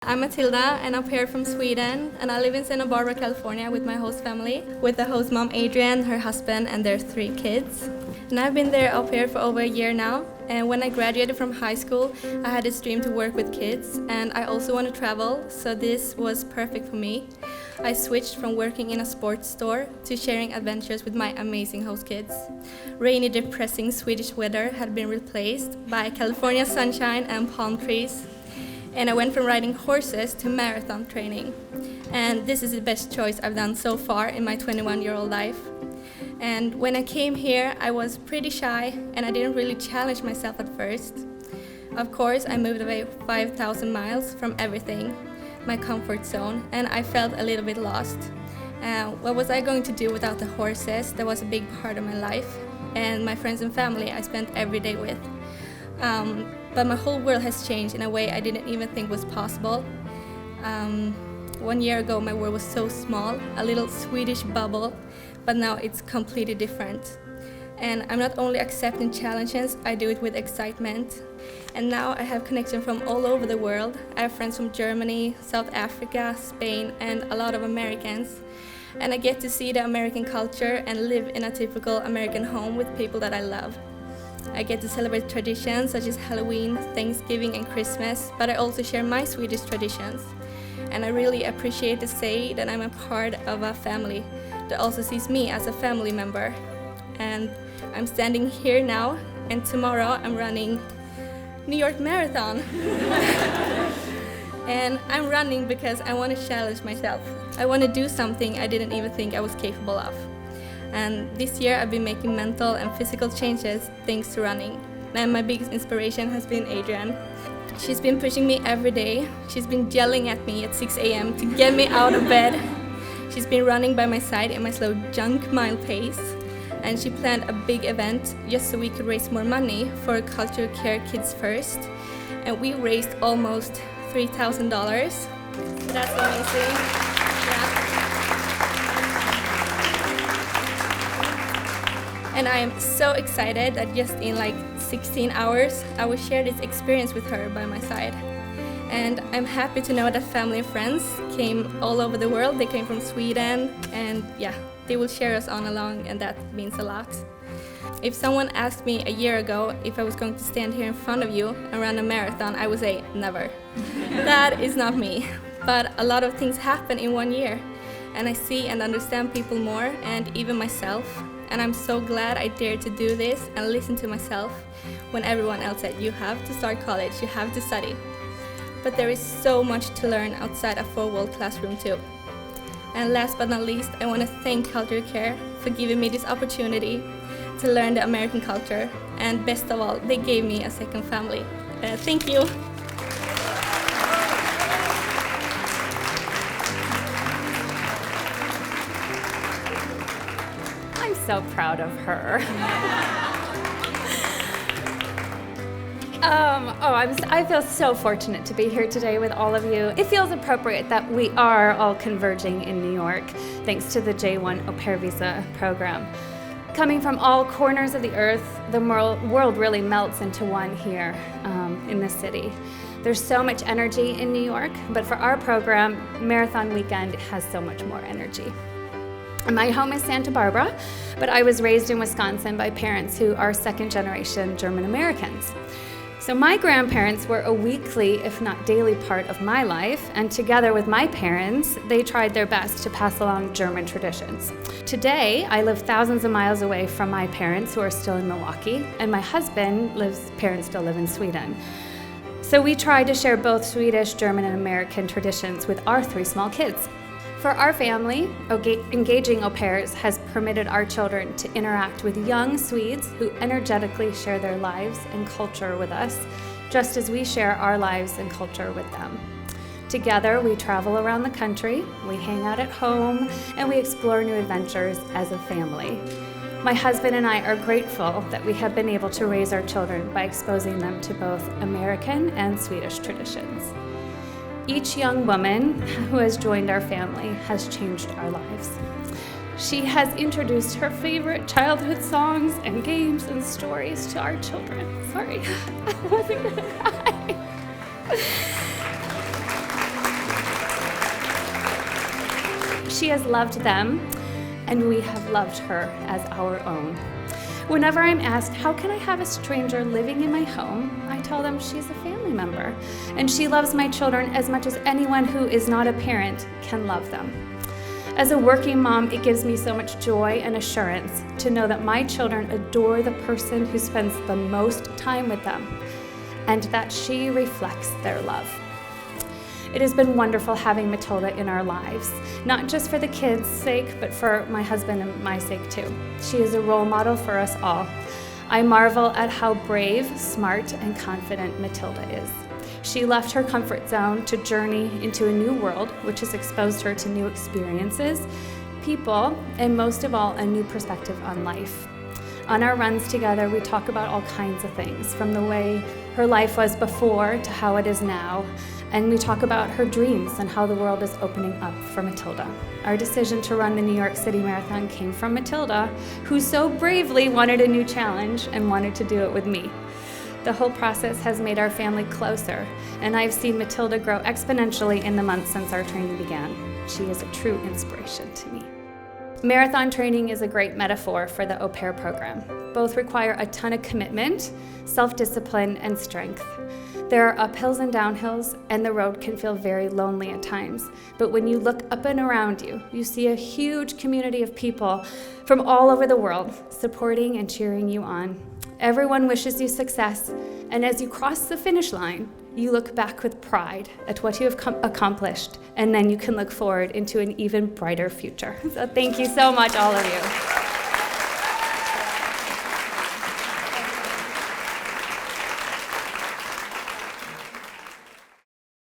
I'm Mathilda, and I'm here from Sweden, and I live in Santa Barbara, California with my host family, with the host mom Adrienne, her husband, and their 3 kids. And I've been there au pair for over a year now, and when I graduated from high school, I had this dream to work with kids, and I also want to travel, so this was perfect for me. I switched from working in a sports store to sharing adventures with my amazing host kids. Rainy, depressing Swedish weather had been replaced by California sunshine and palm trees. And I went from riding horses to marathon training. And this is the best choice I've done so far in my 21-year-old life. And when I came here, I was pretty shy and I didn't really challenge myself at first. Of course, I moved away 5,000 miles from everything, my comfort zone, and I felt a little bit lost. What was I going to do without the horses? That was a big part of my life, and my friends and family I spent every day with. But my whole world has changed in a way I didn't even think was possible. 1 year ago, my world was so small, a little Swedish bubble, but now it's completely different. And I'm not only accepting challenges, I do it with excitement. And now I have connections from all over the world. I have friends from Germany, South Africa, Spain, and a lot of Americans. And I get to see the American culture and live in a typical American home with people that I love. I get to celebrate traditions such as Halloween, Thanksgiving, and Christmas, but I also share my Swedish traditions. And I really appreciate to say that I'm a part of a family that also sees me as a family member. And I'm standing here now, and tomorrow I'm running New York Marathon. And I'm running because I want to challenge myself. I want to do something I didn't even think I was capable of. And this year I've been making mental and physical changes thanks to running. And my biggest inspiration has been Adrienne. She's been pushing me every day. She's been yelling at me at 6 a.m. to get me out of bed. She's been running by my side in my slow junk mile pace. And she planned a big event just so we could raise more money for childcare Kids First. And we raised almost $3,000. So that's amazing. Yeah. And I am so excited that just in like 16 hours, I will share this experience with her by my side. And I'm happy to know that family and friends came all over the world. They came from Sweden, and yeah, they will share us on along, and that means a lot. If someone asked me a year ago if I was going to stand here in front of you and run a marathon, I would say never. That is not me. But a lot of things happen in 1 year, and I see and understand people more, and even myself. And I'm so glad I dared to do this and listen to myself when everyone else said, you have to start college, you have to study. But there is so much to learn outside a 4-wall classroom too. And last but not least, I want to thank childcare for giving me this opportunity to learn the American culture. And best of all, they gave me a second family. Thank you. I'm so proud of her. I feel so fortunate to be here today with all of you. It feels appropriate that we are all converging in New York thanks to the J1 Au Pair Visa program. Coming from all corners of the earth, the world really melts into one here in this city. There's so much energy in New York, but for our program, Marathon Weekend has so much more energy. My home is Santa Barbara, but I was raised in Wisconsin by parents who are second-generation German Americans. So my grandparents were a weekly, if not daily, part of my life, and together with my parents, they tried their best to pass along German traditions. Today, I live thousands of miles away from my parents, who are still in Milwaukee, and my husband's parents still live in Sweden. So we try to share both Swedish, German, and American traditions with our 3 small kids. For our family, engaging au pairs has permitted our children to interact with young Swedes who energetically share their lives and culture with us, just as we share our lives and culture with them. Together, we travel around the country, we hang out at home, and we explore new adventures as a family. My husband and I are grateful that we have been able to raise our children by exposing them to both American and Swedish traditions. Each young woman who has joined our family has changed our lives. She has introduced her favorite childhood songs and games and stories to our children. Sorry, I wasn't gonna cry. She has loved them, and we have loved her as our own. Whenever I'm asked, how can I have a stranger living in my home, I tell them she's a family member, and she loves my children as much as anyone who is not a parent can love them. As a working mom, it gives me so much joy and assurance to know that my children adore the person who spends the most time with them, and that she reflects their love. It has been wonderful having Mathilda in our lives, not just for the kids' sake, but for my husband and my sake too. She is a role model for us all. I marvel at how brave, smart, and confident Mathilda is. She left her comfort zone to journey into a new world, which has exposed her to new experiences, people, and most of all, a new perspective on life. On our runs together, we talk about all kinds of things, from the way her life was before to how it is now, and we talk about her dreams and how the world is opening up for Mathilda. Our decision to run the New York City Marathon came from Mathilda, who so bravely wanted a new challenge and wanted to do it with me. The whole process has made our family closer, and I've seen Mathilda grow exponentially in the months since our training began. She is a true inspiration to me. Marathon training is a great metaphor for the au pair program. Both require a ton of commitment, self-discipline, and strength. There are uphills and downhills, and the road can feel very lonely at times. But when you look up and around you, you see a huge community of people from all over the world supporting and cheering you on. Everyone wishes you success, and as you cross the finish line, you look back with pride at what you have accomplished, and then you can look forward into an even brighter future. So thank you so much, all of you.